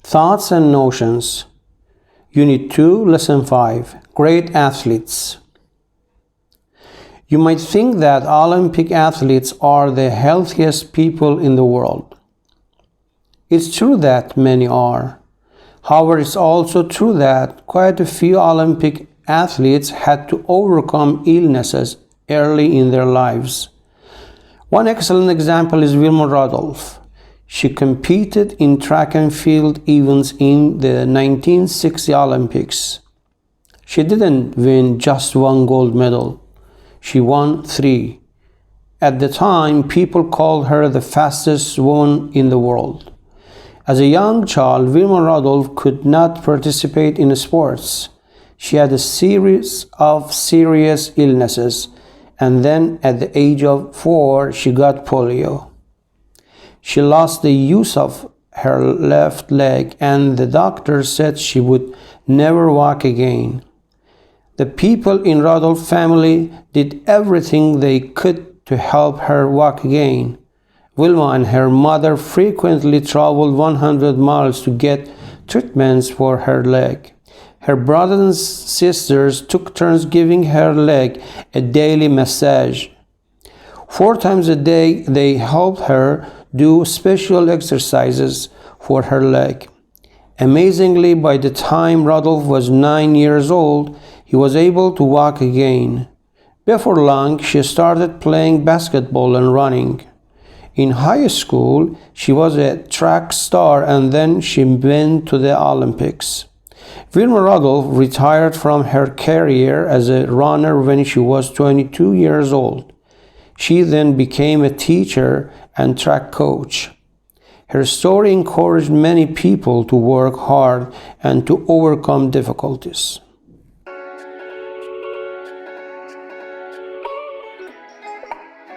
Thoughts and Notions. Unit 2, Lesson 5. Great Athletes. You might think that Olympic athletes are the healthiest people in the world. It's true that many are. However, it's also true that quite a few Olympic athletes had to overcome illnesses early in their lives. One excellent example is Wilma Rudolph. She competed in track and field events in the 1960 Olympics. She didn't win just one gold medal. She won 3. At the time, people called her the fastest woman in the world. As a young child, Wilma Rudolph could not participate in sports. She had a series of serious illnesses, and then at the age of 4, she got polio. She lost the use of her left leg, and the doctor said she would never walk again. The people in Rudolph's family did everything they could to help her walk again. Wilma and her mother frequently traveled 100 miles to get treatments for her leg. Her brothers and sisters took turns giving her leg a daily massage. 4 times a day, they helped her do special exercises for her leg. Amazingly, by the time Rudolph was 9 years old, he was able to walk again. Before long, she started playing basketball and running. In high school, she was a track star, and then she went to the Olympics. Wilma Rudolph retired from her career as a runner when she was 22 years old. She then became a teacher and track coach. Her story encouraged many people to work hard and to overcome difficulties.